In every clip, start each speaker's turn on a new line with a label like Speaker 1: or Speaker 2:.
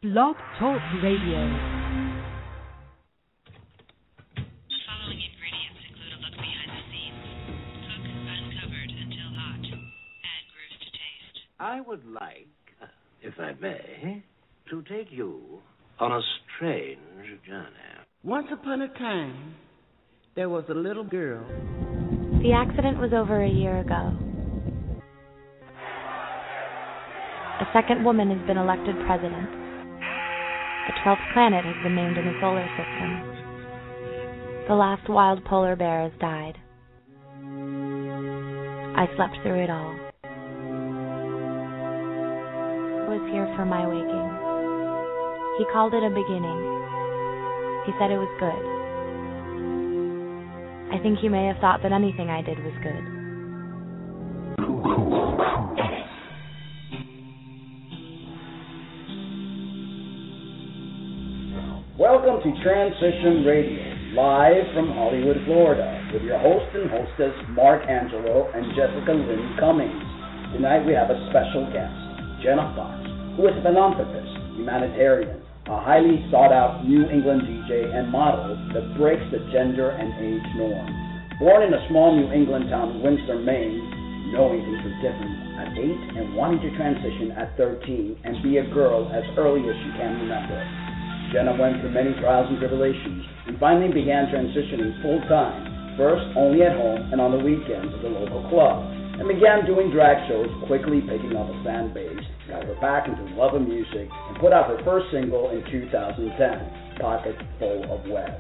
Speaker 1: Blog Talk Radio.
Speaker 2: Following ingredients include a look behind the scenes. Cook uncovered until hot. Add grooves to taste.
Speaker 3: I would like, if I may, to take you on a strange journey.
Speaker 4: Once upon a time, there was a little girl.
Speaker 5: The accident was over a year ago. A second woman has been elected president. A 12th planet has been named in the solar system. The last wild polar bear has died. I slept through it all. I was here for my waking. He called it a beginning. He said it was good. I think he may have thought that anything I did was good.
Speaker 6: Welcome to Transition Radio, live from Hollywood, Florida, with your host and hostess, Mark Angelo and Jessica Lynn Cummings. Tonight we have a special guest, Jenna Fox, who is a philanthropist, humanitarian, a highly sought-out New England DJ and model that breaks the gender and age norm. Born in a small New England town of Windsor, Maine, knowing things were different at 8 and wanting to transition at 13 and be a girl as early as she can remember. Jenna went through many trials and tribulations and finally began transitioning full-time, first only at home and on the weekends at the local club, and began doing drag shows, quickly picking up a fan base, got her back into the love of music, and put out her first single in 2010, Pocket Full of Web.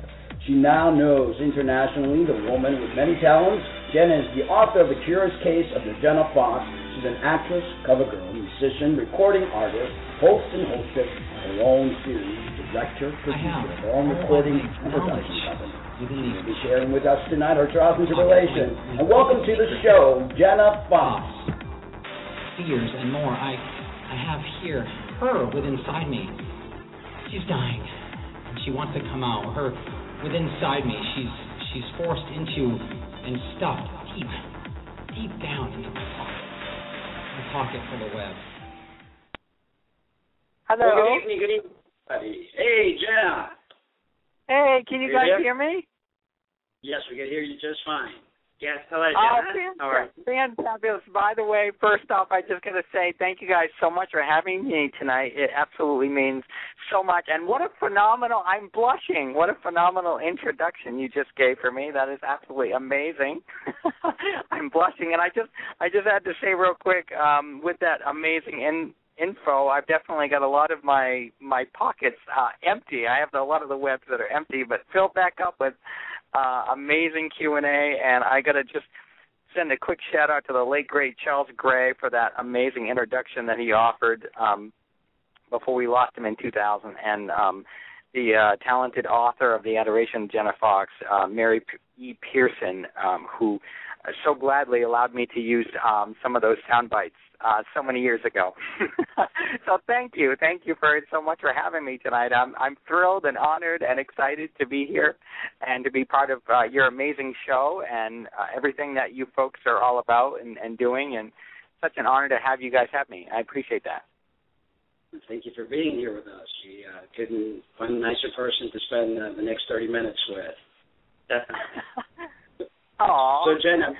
Speaker 6: She now knows internationally the woman with many talents. Jenna is the author of The Curious Case of the Jenna Fox. She's an actress, cover girl, musician, recording artist, host and hostess of her own series, director, producer of her own recording and production company. She'll be sharing with us tonight her trials and tribulations. And welcome to the show, Jenna Fox.
Speaker 7: Fears and more. I have here her within inside me. She's dying, and she wants to come out. Her within inside me. She's forced into and stuffed deep down into my pocket for the web.
Speaker 8: Hello.
Speaker 6: Well, good evening, buddy. Hey, Jenna.
Speaker 8: Hey, can you guys hear me?
Speaker 6: Yes, we can hear you just fine. Yes, hello,
Speaker 8: Jenna. Oh, fantabulous. By the way, first off, I just got to say thank you guys so much for having me tonight. It absolutely means so much. And what a phenomenal, I'm blushing, what a phenomenal introduction you just gave for me. That is absolutely amazing. I'm blushing. And I just had to say real quick, with that amazing info, I've definitely got a lot of my pockets empty. I have a lot of the webs that are empty, but filled back up with amazing Q&A, and I got to just send a quick shout-out to the late, great Charles Gray for that amazing introduction that he offered before we lost him in 2000, and the talented author of The Adoration, Jenna Fox, Mary E. Pearson, who so gladly allowed me to use some of those sound bites so many years ago. So thank you for so much for having me tonight. I'm thrilled and honored and excited to be here and to be part of your amazing show and everything that you folks are all about and doing, and such an honor to have you guys have me. I appreciate that.
Speaker 9: Thank you for being here with us. We couldn't find a nicer person to spend the next 30 minutes with. Definitely.
Speaker 8: Aww.
Speaker 9: So, Jenna,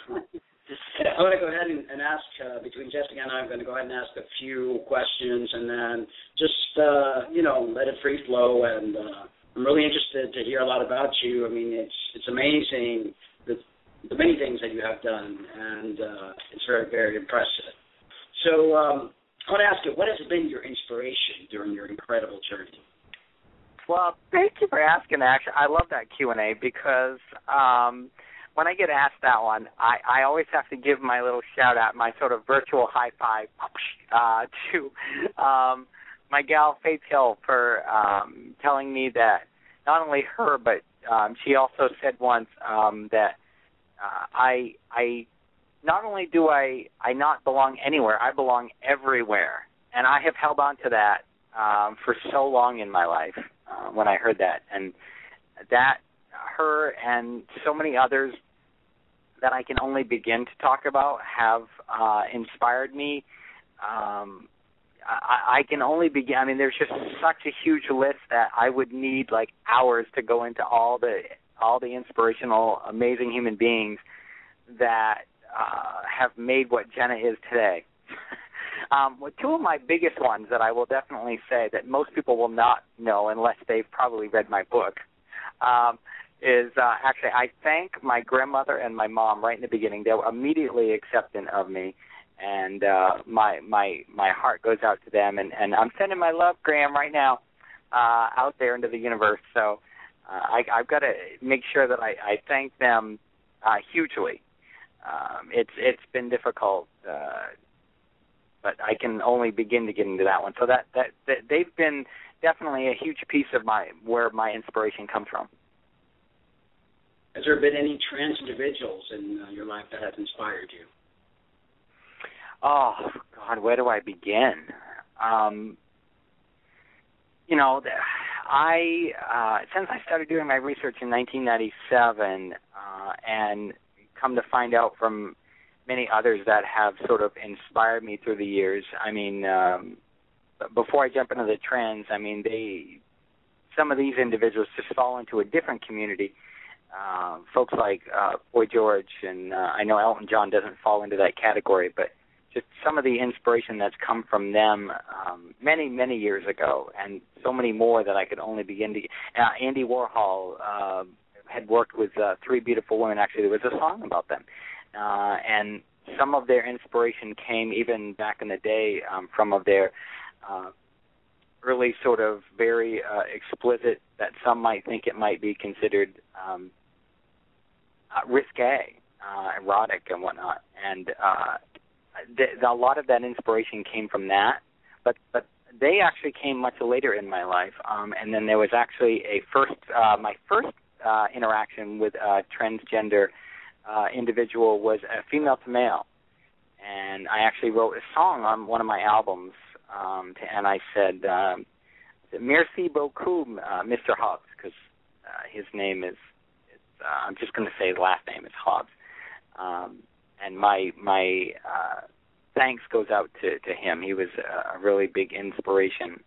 Speaker 9: I'm going to go ahead and ask, between Jessica and I, I'm going to go ahead and ask a few questions and then just, let it free flow. And I'm really interested to hear a lot about you. I mean, it's amazing the many things that you have done, and it's very, very impressive. So I want to ask you, what has been your inspiration during your incredible journey?
Speaker 8: Well, thank you for asking, actually. I love that Q&A because when I get asked that one, I always have to give my little shout-out, my sort of virtual high five to my gal, Faith Hill, for telling me that not only her, but she also said once that I not only do I not belong anywhere, I belong everywhere. And I have held on to that for so long in my life when I heard that. And that, her and so many others that I can only begin to talk about have inspired me I can only begin. I mean, there's just such a huge list that I would need like hours to go into all the inspirational, amazing human beings that have made what Jenna is today. Two of my biggest ones that I will definitely say that most people will not know unless they've probably read my book is actually I thank my grandmother and my mom right in the beginning. They were immediately accepting of me. And my heart goes out to them, and I'm sending my love, Graham, right now out there into the universe. So I've got to make sure that I thank them hugely. It's been difficult, but I can only begin to get into that one. So that they've been definitely a huge piece of where my inspiration comes from.
Speaker 9: Has there been any trans individuals in your life that have inspired you?
Speaker 8: Oh, God, where do I begin? Since I started doing my research in 1997 and come to find out from many others that have sort of inspired me through the years, I mean, before I jump into the trends, I mean, some of these individuals just fall into a different community. Folks like Boy George, and I know Elton John doesn't fall into that category, but just some of the inspiration that's come from them many, many years ago, and so many more that I could only begin to... Andy Warhol had worked with Three Beautiful Women. Actually, there was a song about them. And some of their inspiration came even back in the day from their early sort of very explicit, that some might think it might be considered risque, erotic and whatnot. And a lot of that inspiration came from that, but they actually came much later in my life. And then there was actually my first interaction with a transgender individual was a female to male, and I actually wrote a song on one of my albums, and I said, "Merci beaucoup, Mr. Hobbs," because his name is I'm just going to say his last name is Hobbs. And my thanks goes out to him. He was a really big inspiration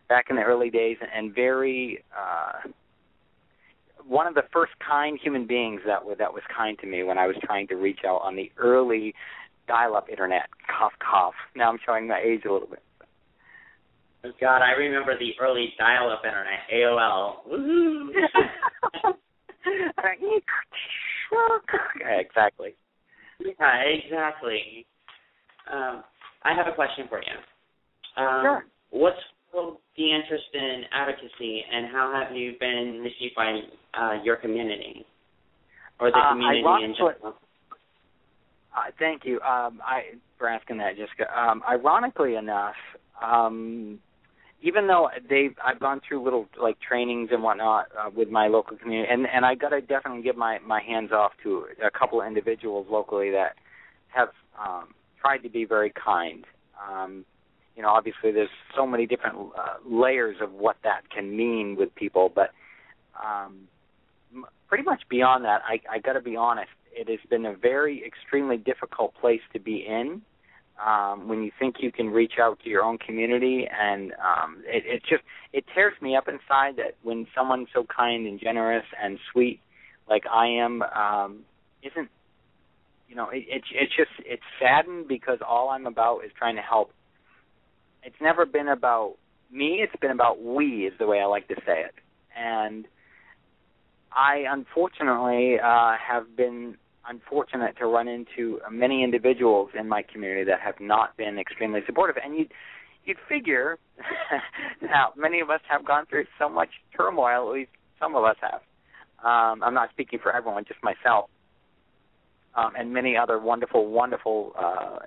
Speaker 8: back in the early days, and very one of the first kind human beings that was kind to me when I was trying to reach out on the early dial-up internet. Cough, cough. Now I'm showing my age a little bit.
Speaker 1: God, I remember the early dial-up internet, AOL. Woohoo!
Speaker 8: Exactly.
Speaker 1: Yeah, exactly. I have a question for you.
Speaker 8: Sure.
Speaker 1: What's the interest in advocacy, and how have you been received by your community, or the community in general?
Speaker 8: Thank you for asking that, Jessica. Ironically enough, even though I've gone through little like trainings and whatnot with my local community, and I got to definitely give my hands off to a couple of individuals locally that have tried to be very kind. Obviously there's so many different layers of what that can mean with people, but pretty much beyond that, I got to be honest, it has been a very extremely difficult place to be in. When you think you can reach out to your own community, and it tears me up inside that when someone so kind and generous and sweet like I am isn't, it's saddened, because all I'm about is trying to help. It's never been about me, it's been about we, is the way I like to say it. And I unfortunately have been unfortunate to run into many individuals in my community that have not been extremely supportive. And you'd figure now many of us have gone through so much turmoil, at least some of us have. I'm not speaking for everyone, just myself. And many other wonderful, wonderful,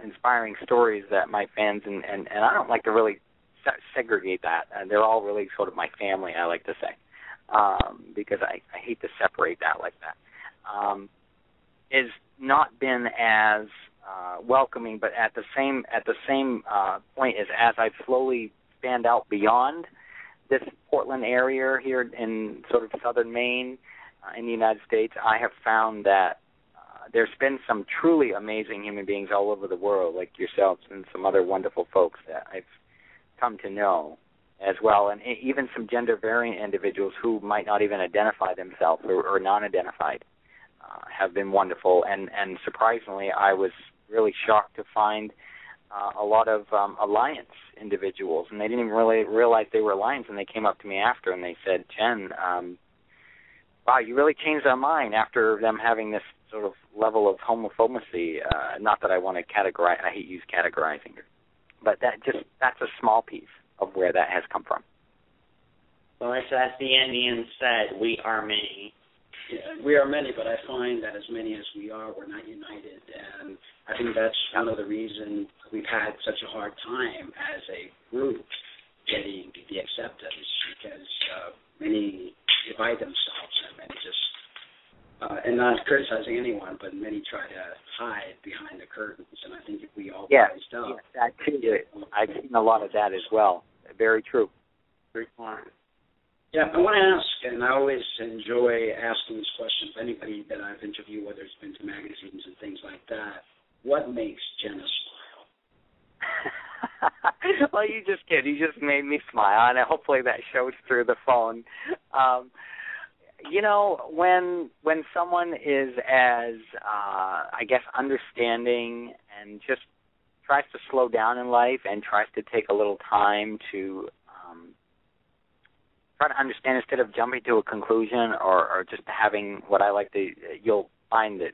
Speaker 8: inspiring stories that my fans, and I don't like to really segregate that. They're all really sort of my family, I like to say, because I hate to separate that like that. Is not been as welcoming, but at the same point as I slowly stand out beyond this Portland area here in sort of southern Maine in the United States, I have found that there's been some truly amazing human beings all over the world, like yourselves and some other wonderful folks that I've come to know as well, and even some gender-variant individuals who might not even identify themselves or non-identified have been wonderful. And surprisingly, I was really shocked to find a lot of alliance individuals, and they didn't even really realize they were alliance, and they came up to me after and they said, Jen, wow, you really changed our mind after them having this sort of level of homophobia. Not that I want to categorize, I hate use categorizing, but that's a small piece of where that has come from.
Speaker 1: Well, as the Indians said, we are many.
Speaker 9: Yeah, we are many, but I find that as many as we are, we're not united. And I think that's one of the reasons we've had such a hard time as a group getting to be accepted, is because many divide themselves and many just, and not criticizing anyone, but many try to hide behind the curtains. And I think if we all wised up.
Speaker 8: Yeah, that too. I've seen a lot of that as well. Very true.
Speaker 1: Very smart.
Speaker 9: Yeah, I want to ask, and I always enjoy asking this question of anybody that I've interviewed, whether it's been to magazines and things like that. What makes Jenna smile?
Speaker 8: Well, you just did. You just made me smile, and hopefully that shows through the phone. You know, when someone is as, I guess, understanding and just tries to slow down in life and tries to take a little time to try to understand instead of jumping to a conclusion or just having what I like to, you'll find that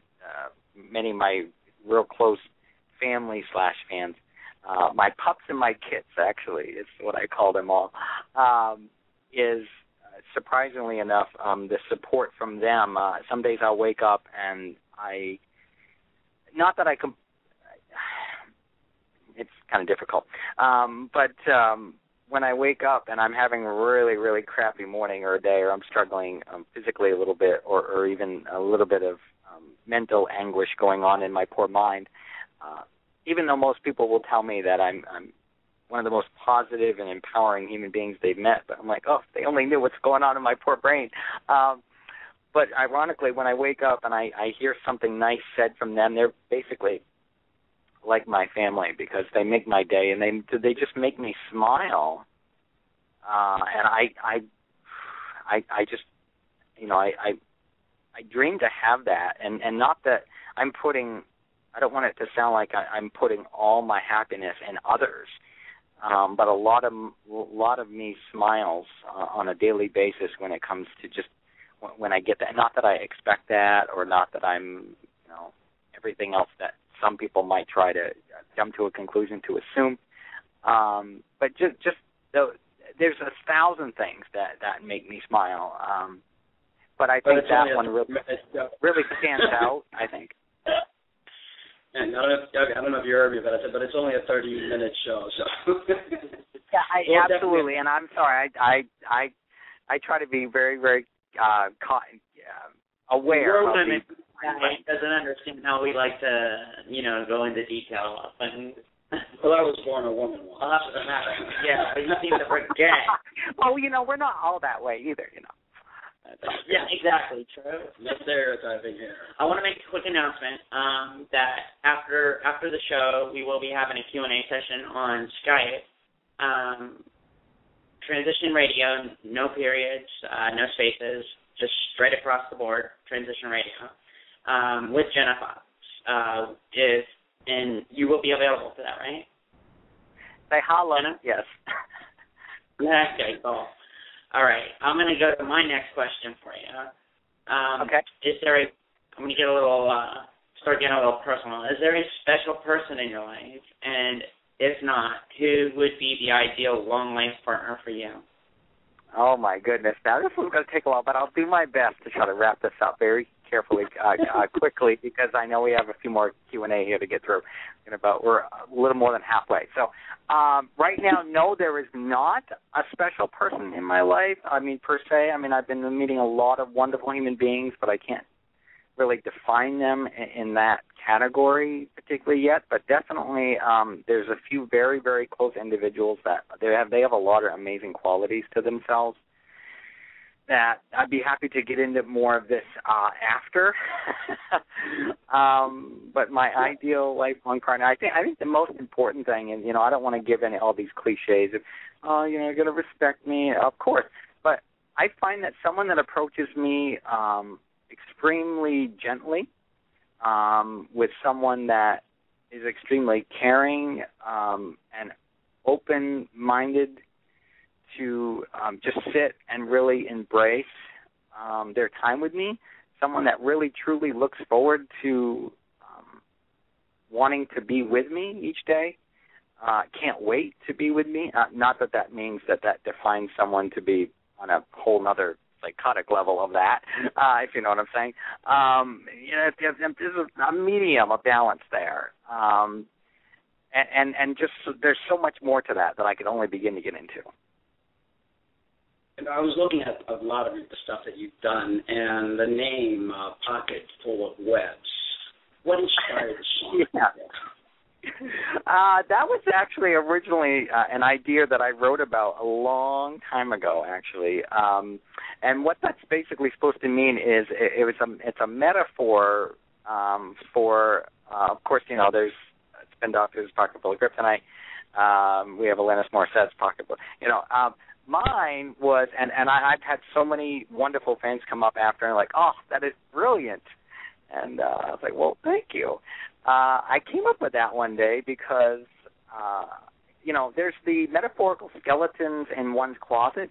Speaker 8: many of my real close family/fans, my pups and my kits, actually, is what I call them all, is surprisingly enough, the support from them. Some days I'll wake up and it's kind of difficult, but when I wake up and I'm having a really, really crappy morning or a day, or I'm struggling physically a little bit, or even a little bit of mental anguish going on in my poor mind, even though most people will tell me that I'm one of the most positive and empowering human beings they've met, but I'm like, oh, if they only knew what's going on in my poor brain. But ironically, when I wake up and I hear something nice said from them, they're basically like my family, because they make my day and they just make me smile. And I just, you know, I dream to have that, and not that I don't want it to sound like I'm putting all my happiness in others, but a lot of me smiles on a daily basis when it comes to just when I get that. Not that I expect that, or not that I'm, you know, everything else that some people might try to jump to a conclusion to assume. But just there's 1,000 things that make me smile. But I think that one really stands out, I think.
Speaker 9: And I don't know if you heard me, but it's only a 30-minute show, so.
Speaker 8: Yeah, absolutely. And I'm sorry, I try to be very, very aware of these.
Speaker 1: He doesn't understand how we like to, you know, go into detail.
Speaker 9: Well, I was born a woman once.
Speaker 1: Well, that doesn't matter. Yeah, but you seem to forget.
Speaker 8: Well, you know, we're not all that way either, you know.
Speaker 1: Yeah, exactly. True.
Speaker 9: No stereotyping here.
Speaker 1: I want to make a quick announcement that after the show, we will be having a Q&A session on Skype. Transition Radio, no periods, no spaces, just straight across the board, Transition Radio, with Jenna Fox. And you will be available for that, right?
Speaker 8: Say hello. Jenna? Yes.
Speaker 1: Okay, cool. All right, I'm going to go to my next question for you.
Speaker 8: Okay.
Speaker 1: I'm going to get start getting a little personal. Is there a special person in your life? And if not, who would be the ideal long life partner for you?
Speaker 8: Oh, my goodness. Now, this one's going to take a while, but I'll do my best to try to wrap this up very carefully, quickly, because I know we have a few more Q&A here to get through. We're a little more than halfway. So right now, no, there is not a special person in my life, per se. I've been meeting a lot of wonderful human beings, but I can't really define them in that category particularly yet. But definitely there's a few very, very close individuals that they have a lot of amazing qualities to themselves. that I'd be happy to get into more of this after. But my ideal lifelong partner, I think the most important thing, and I don't want to give all these cliches of, you're going to respect me, of course. But I find that someone that approaches me extremely gently, with someone that is extremely caring and open-minded to just sit and really embrace their time with me, someone that really truly looks forward to wanting to be with me each day, can't wait to be with me. Not that means that defines someone to be on a whole other psychotic level of that, if you know what I'm saying. There's a medium, a balance there. And just there's so much more to that I could only begin to get into.
Speaker 9: And I was looking at a lot of the stuff that you've done, and the name Pocket Full of Webs. What inspired the song?
Speaker 8: That was actually originally an idea that I wrote about a long time ago, actually. And what that's basically supposed to mean is it's a metaphor for, of course, there's Spin Doctor's Pocket Full of Kryptonite. We have Alanis Morissette's Pocketbook. Mine was, and I've had so many wonderful fans come up after and oh, that is brilliant. And I was like, well, thank you. I came up with that one day because, there's the metaphorical skeletons in one's closet.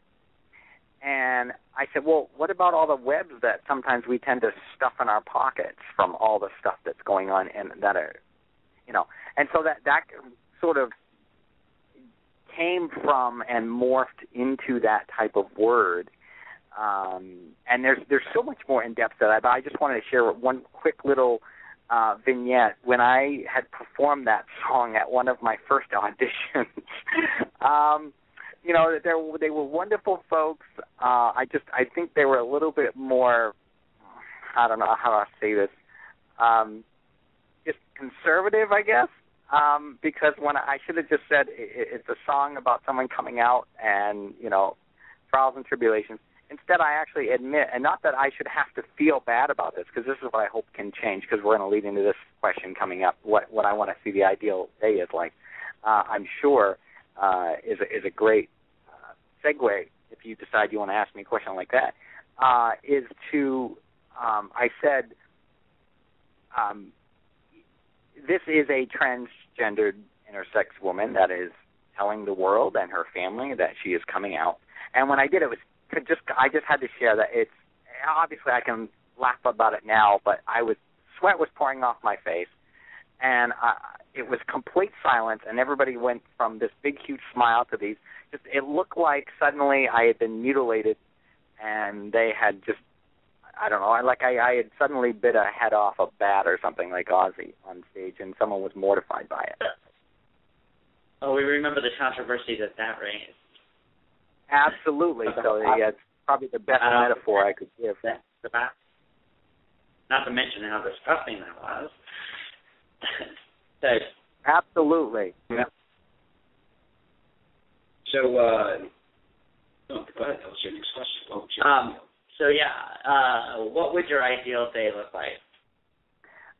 Speaker 8: And I said, well, what about all the webs that sometimes we tend to stuff in our pockets from all the stuff that's going on and that are, and so that sort of came from and morphed into that type of word. And there's so much more in depth to that, but I just wanted to share one quick little vignette. When I had performed that song at one of my first auditions, they were wonderful folks. I think they were a little bit more, I don't know how to say this, just conservative, I guess. Because when I should have just said it's a song about someone coming out and, trials and tribulations. Instead, I actually admit, and not that I should have to feel bad about this, because this is what I hope can change, because we're going to lead into this question coming up, what I want to see the ideal day is like. I'm sure is a great segue, if you decide you want to ask me a question like that, is to, I said, this is a transgendered intersex woman that is telling the world and her family that she is coming out. And when I did it, I just had to share that it's obviously I can laugh about it now, but sweat was pouring off my face, and it was complete silence, and everybody went from this big huge smile to these. It looked like suddenly I had been mutilated, and they had just, I don't know, like I had suddenly bit a head off a bat or something like Ozzy on stage, and someone was mortified by it.
Speaker 1: Oh, we remember the controversies at that rate.
Speaker 8: Absolutely. So yeah, it's probably the best metaphor I could give.
Speaker 1: Not to mention how disgusting that was. So,
Speaker 8: absolutely.
Speaker 9: Yeah. So, go ahead. That was your next question.
Speaker 1: What would your ideal day look like?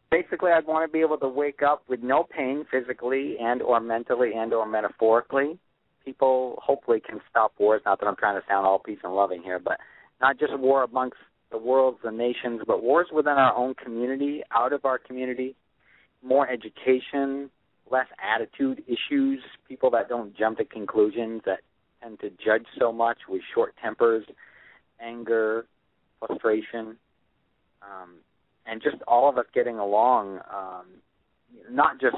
Speaker 8: Basically, I'd want to be able to wake up with no pain physically and or mentally and or metaphorically. People hopefully can stop wars, not that I'm trying to sound all peace and loving here, but not just war amongst the worlds, the nations, but wars within our own community, out of our community, more education, less attitude issues, people that don't jump to conclusions, that tend to judge so much with short tempers, anger, frustration, and just all of us getting along, not just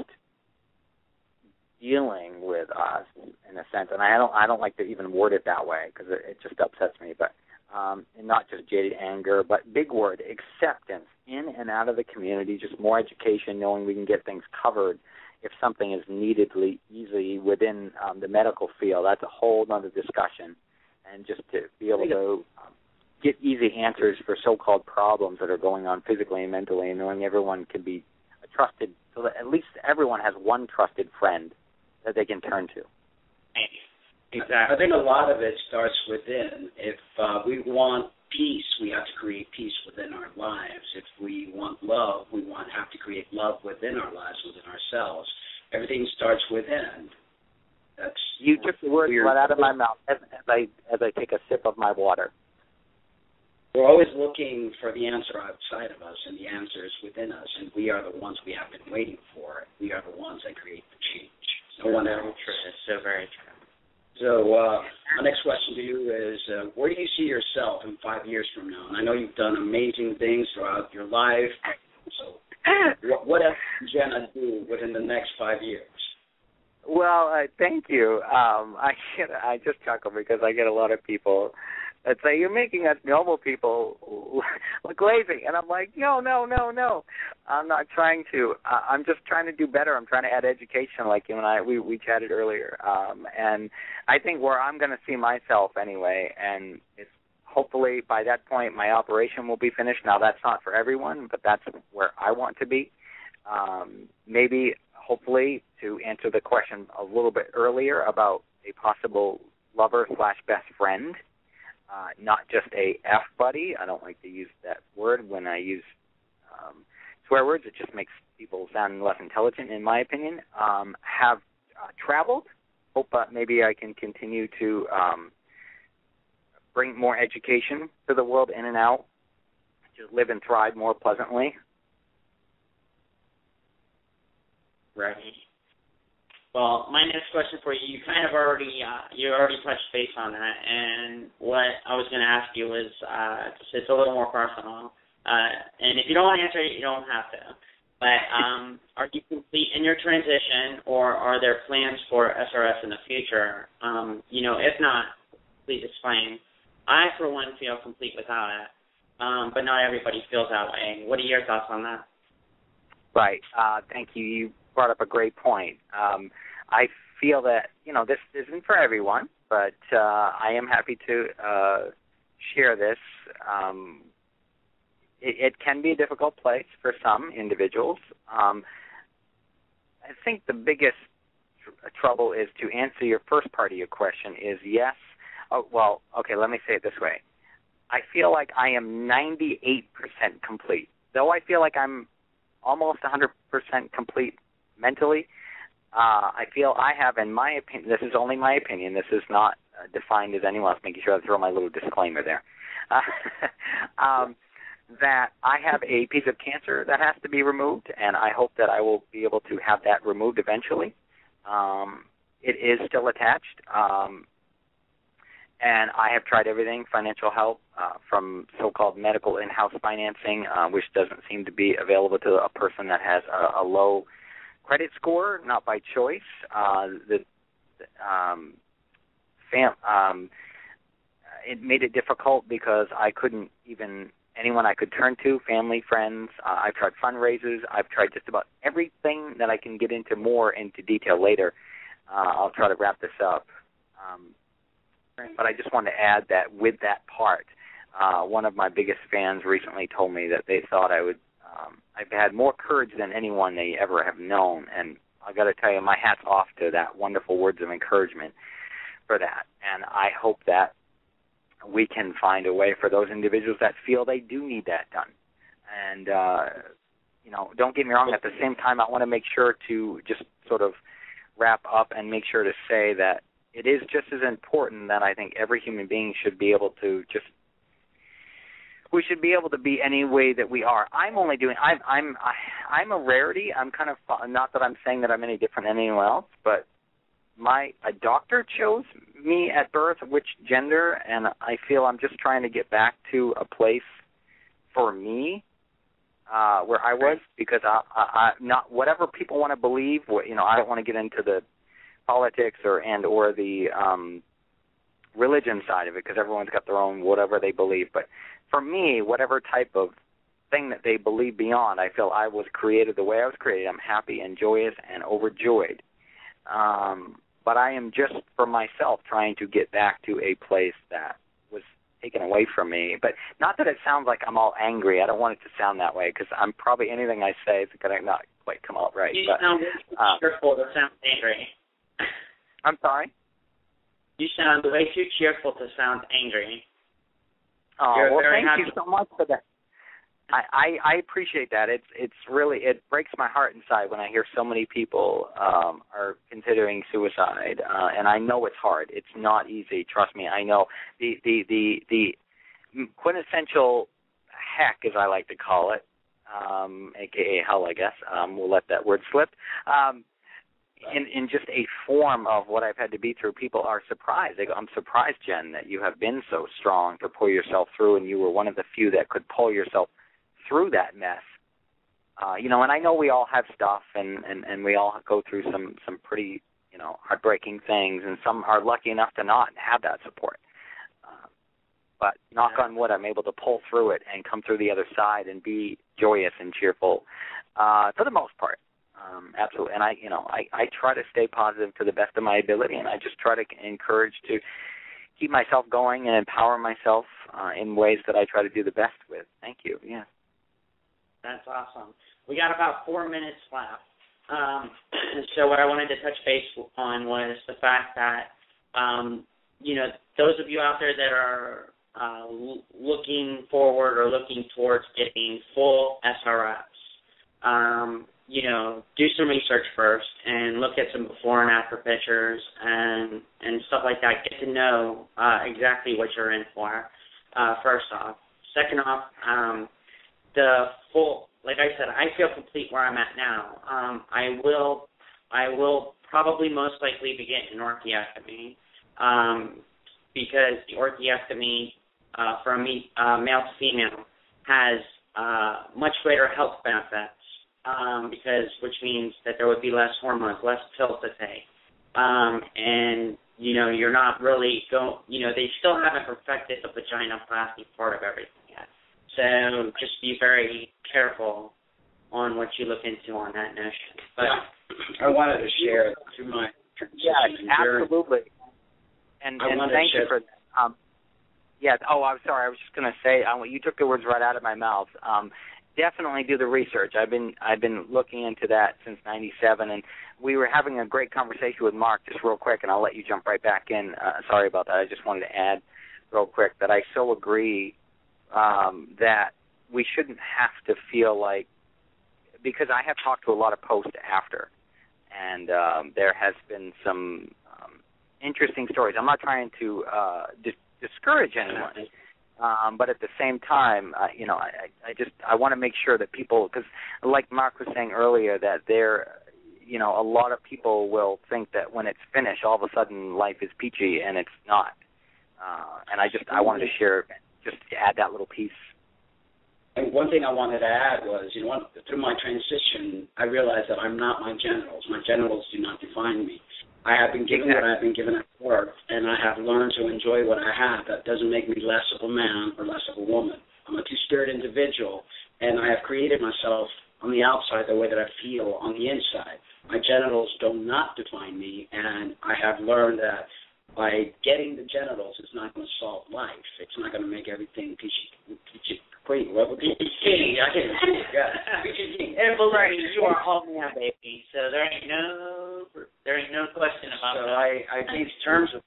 Speaker 8: dealing with us in a sense, and I don't like to even word it that way because it just upsets me, but and not just jaded anger, but big word, acceptance in and out of the community, just more education, knowing we can get things covered if something is neededly easy within the medical field. That's a whole other discussion, and just to be able to get easy answers for so-called problems that are going on physically and mentally, and knowing everyone can be trusted, so that at least everyone has one trusted friend that they can turn to.
Speaker 1: Exactly.
Speaker 9: I think a lot of it starts within. If we want peace, we have to create peace within our lives. If we want love, we have to create love within our lives, within ourselves. Everything starts within. That's
Speaker 8: you took the words right out of my mouth as I take a sip of my water.
Speaker 9: We're always looking for the answer outside of us, and the answer is within us, and we are the ones we have been waiting for. We are the ones that create the change. No one else.
Speaker 1: It's so very true.
Speaker 9: So my next question to you is, where do you see yourself in 5 years from now? And I know you've done amazing things throughout your life. So what else can Jenna do within the next 5 years?
Speaker 8: Well, thank you. I just chuckle because I get a lot of people that say, you're making us normal people look lazy. And I'm like, no. I'm not trying to. I'm just trying to do better. I'm trying to add education like you and I, we chatted earlier. And I think where I'm going to see myself anyway, and it's hopefully by that point my operation will be finished. Now, that's not for everyone, but that's where I want to be. Maybe, hopefully, to answer the question a little bit earlier about a possible lover/best friend. Not just a F buddy. I don't like to use that word when I use swear words. It just makes people sound less intelligent, in my opinion. Have traveled. Hope maybe I can continue to bring more education to the world in and out. Just live and thrive more pleasantly.
Speaker 1: Right. Well, my next question for you, you kind of already touched base on that, and what I was going to ask you was it's a little more personal, and if you don't want to answer it, you don't have to. But are you complete in your transition, or are there plans for SRS in the future? If not, please explain. I, for one, feel complete without it, but not everybody feels that way. What are your thoughts on that?
Speaker 8: Right. Thank you. You brought up a great point. I feel that, this isn't for everyone, but I am happy to share this. It can be a difficult place for some individuals. I think the biggest trouble is to answer your first part of your question is yes. Let me say it this way. I feel like I am 98% complete. Though I feel like I'm almost 100% complete mentally, I feel I have, in my opinion, this is only my opinion, this is not defined as anyone else, making sure I throw my little disclaimer there, that I have a piece of cancer that has to be removed, and I hope that I will be able to have that removed eventually. It is still attached, and I have tried everything, financial help, from so-called medical in-house financing, which doesn't seem to be available to a person that has a low credit score, not by choice. It made it difficult because I couldn't even, anyone I could turn to, family, friends. I've tried fundraisers. I've tried just about everything that I can get into more into detail later. I'll try to wrap this up. But I just want to add that with that part, one of my biggest fans recently told me that they thought I've had more courage than anyone they ever have known, and I got to tell you, my hat's off to that wonderful words of encouragement for that. And I hope that we can find a way for those individuals that feel they do need that done. And don't get me wrong. At the same time, I want to make sure to just sort of wrap up and make sure to say that it is just as important that I think every human being should be able to we should be able to be any way that we are. I'm a rarity. I'm kind of, not that I'm saying that I'm any different than anyone else, but a doctor chose me at birth, which gender, and I feel I'm just trying to get back to a place for me where I was, because I not whatever people want to believe. I don't want to get into the politics or the religion side of it, because everyone's got their own whatever they believe. But for me, whatever type of thing that they believe beyond, I feel I was created the way I was created. I'm happy and joyous and overjoyed. But I am just, for myself, trying to get back to a place that was taken away from me. But not that it sounds like I'm all angry. I don't want it to sound that way, because I'm probably, anything I say is going to not quite come out right.
Speaker 1: You sound cheerful. That sounds angry.
Speaker 8: I'm sorry?
Speaker 1: You sound way too cheerful to sound angry.
Speaker 8: Oh, well, thank you so much for that. I appreciate that. It's really, it breaks my heart inside when I hear so many people are considering suicide, and I know it's hard. It's not easy. Trust me. I know the quintessential heck, as I like to call it, aka hell, I guess. We'll let that word slip. In just a form of what I've had to be through, people are surprised. They go, I'm surprised, Jen, that you have been so strong to pull yourself through, and you were one of the few that could pull yourself through that mess. And I know we all have stuff, and we all go through some pretty, heartbreaking things, and some are lucky enough to not have that support. But knock on wood, I'm able to pull through it and come through the other side and be joyous and cheerful for the most part. Absolutely. And I try to stay positive to the best of my ability, and I just try to encourage to keep myself going and empower myself in ways that I try to do the best with. Thank you. Yeah.
Speaker 1: That's awesome. We got about 4 minutes left. So what I wanted to touch base on was the fact that, those of you out there that are looking forward or looking towards getting full SRFs, do some research first and look at some before and after pictures and stuff like that. Get to know exactly what you're in for, first off. Second off, the full, like I said, I feel complete where I'm at now. I will probably most likely be getting an orchiectomy because the orchiectomy for me, male to female, has much greater health benefits. Which means that there would be less hormones, less pills to take. And, you're not really they still haven't perfected the vaginoplasty part of everything yet. So just be very careful on what you look into on that notion. But
Speaker 9: I wanted to share through my transition.
Speaker 8: Yeah, absolutely. And thank you for that. I'm sorry. I was just going to say, you took the words right out of my mouth. Definitely do the research. I've been looking into that since '97, and we were having a great conversation with Mark just real quick, and I'll let you jump right back in. Sorry about that. I just wanted to add real quick that I so agree that we shouldn't have to feel like, because I have talked to a lot of post-after, and there has been some interesting stories. I'm not trying to discourage anyone. But at the same time, I want to make sure that people, because like Mark was saying earlier, that a lot of people will think that when it's finished, all of a sudden life is peachy, and it's not. And I wanted to share, just to add that little piece.
Speaker 9: And one thing I wanted to add was, through my transition, I realized that I'm not my genitals. My genitals do not define me. I have been given what I've been given at birth, and I have learned to enjoy what I have. That doesn't make me less of a man or less of a woman. I'm a two-spirit individual, and I have created myself on the outside the way that I feel on the inside. My genitals do not define me, and I have learned that by getting the genitals, it's not going to solve life. It's not going to make everything peachy. Wait, what would be? I can't
Speaker 1: you are all man, baby. So there ain't no question about that.
Speaker 9: I made terms of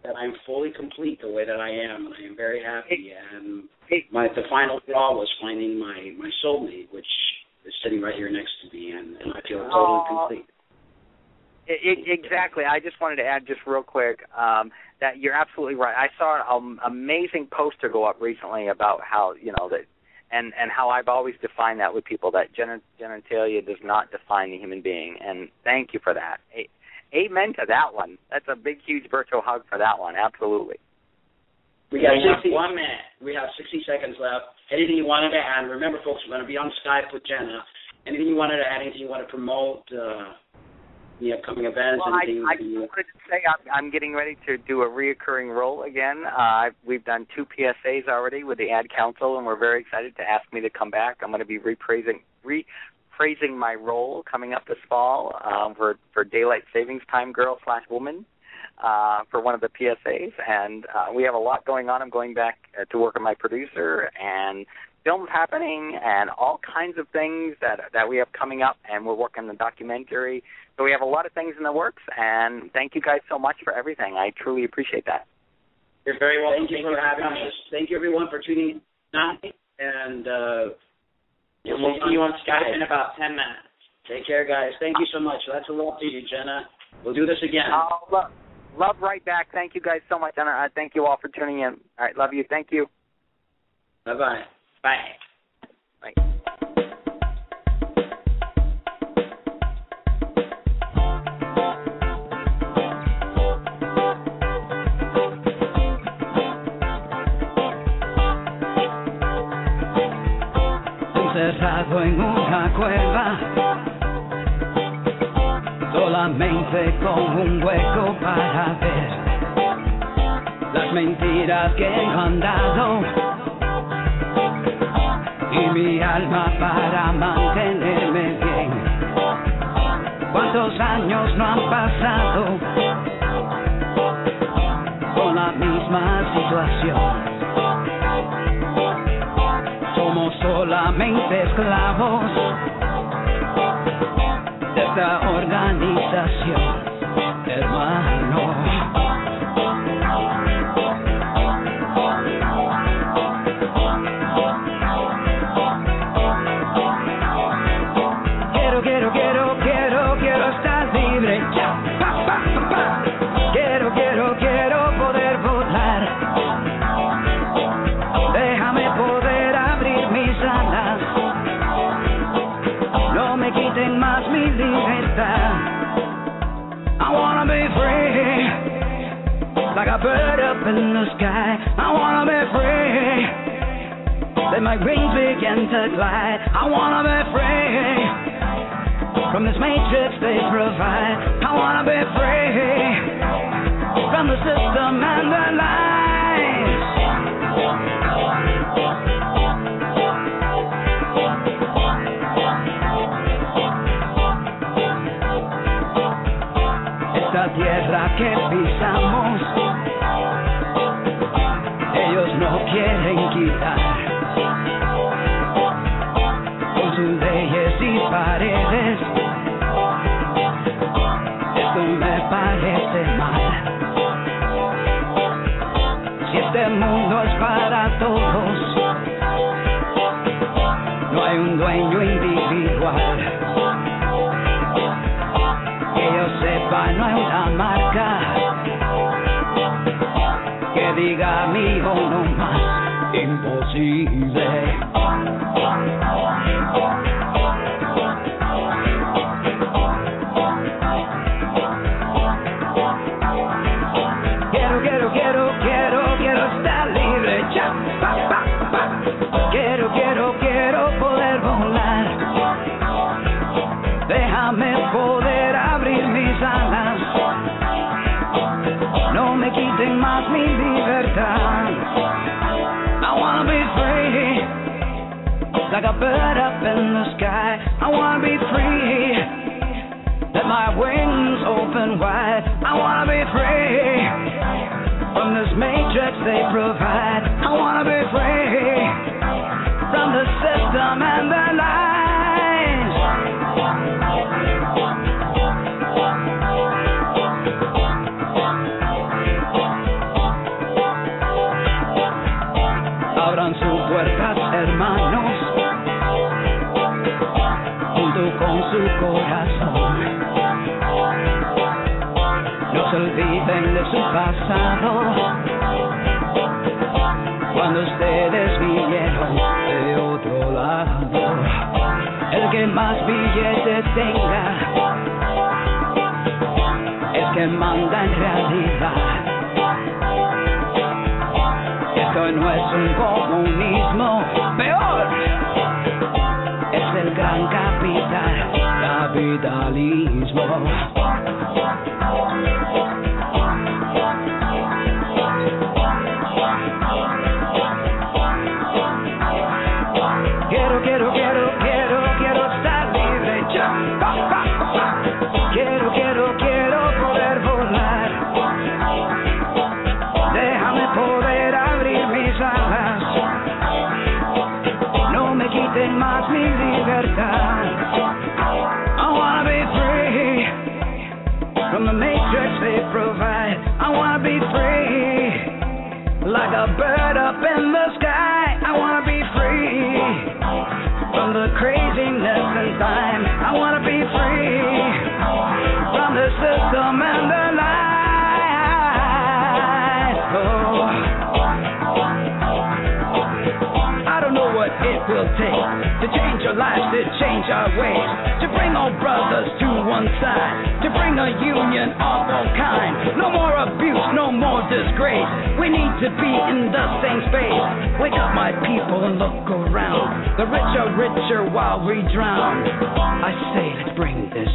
Speaker 9: that I'm fully complete the way that I am, and I am very happy. And the final draw was finding my soulmate, which is sitting right here next to me, and I feel totally complete.
Speaker 8: Exactly. I just wanted to add just real quick that you're absolutely right. I saw an amazing poster go up recently about how, that, and how I've always defined that with people, that genitalia does not define the human being. And thank you for that. Amen to that one. That's a big, huge virtual hug for that one. Absolutely.
Speaker 9: We got 1 minute. We have 60 seconds left. Anything you wanted to add? Remember, folks, we're going to be on Skype with Jenna. Anything you wanted to add? Anything you want to promote? The upcoming events?
Speaker 8: Well, I wanted to say I'm getting ready to do a reoccurring role again. We've done 2 PSAs already with the Ad Council, and we're very excited to ask me to come back. I'm going to be rephrasing my role coming up this fall for Daylight Savings Time Girl/Woman for one of the PSAs, and we have a lot going on. I'm going back to work with my producer and films happening and all kinds of things that we have coming up, and we're working on the documentary. So we have a lot of things in the works, and thank you guys so much for everything. I truly appreciate that.
Speaker 1: You're very welcome.
Speaker 9: Thank you for having us. Thank you, everyone, for tuning in. And
Speaker 1: we'll see you on Skype in about 10 minutes.
Speaker 9: Take care, guys. Thank you so much. Lots of love to you, Jenna. We'll do this again.
Speaker 8: Love right back. Thank you guys so much, and thank you all for tuning in. All right, love you. Thank you.
Speaker 9: Bye-bye.
Speaker 1: Bye.
Speaker 8: Bye.
Speaker 10: Encerrado en una cueva, solamente con un hueco para ver las mentiras que han dado y mi alma para mantenerme bien. ¿Cuántos años no han pasado con la misma situación? Somos solamente esclavos de esta organización, hermano. Quiero estar libre. Quiero poder volar. Déjame poder abrir mis alas. No me quiten más mi libertad. I wanna be free, like a bird up in the sky. I wanna be free. Let my wings begin to glide. I wanna be free from this matrix they provide. I wanna be free from the system and the lies. Esta tierra que pisamos, ellos no quieren quitar. Con sus leyes y paredes, esto me parece mal. Si este mundo es para todos, no hay un dueño individual. Que yo sepa, no hay una marca que diga amigo no más. Imposible. Quiero estar libre. Quiero poder volar. Déjame poder abrir mis alas. No me quiten más mi libertad. I wanna be free, like a bird up in the sky. I wanna be free. Let my wings open wide. I wanna be free from this matrix they provide. I wanna be free from the system and the lies. Abran sus puertas, hermanos, junto con su corazón. No se olviden de su pasado, cuando ustedes vinieron de otro lado. El que más billete tenga es que manda en realidad. Esto no es un comunismo, peor, es el gran capitalismo. Quiero estar libre. Quiero poder volar. Déjame poder abrir mis alas. they provide. I wanna be free, like a bird up in the sky. I wanna be free from the craziness and time. I wanna be free from the system and the lies. Oh, I don't know what it will take to change our lives, to change our ways, to bring all brothers to one side, to bring a union of all kinds. No more abuse, no more disgrace. We need to be in the same space. Wake up, my people, and look around. The rich are richer while we drown. I say, let's bring this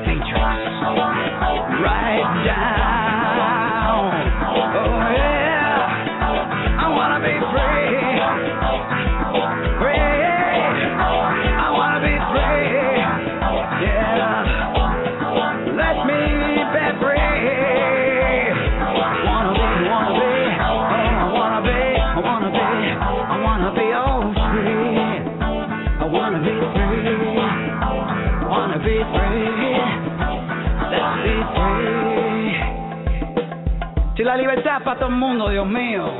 Speaker 10: matrix right down. Oh yeah, I wanna be free. Si la libertad para todo el mundo, Dios mío.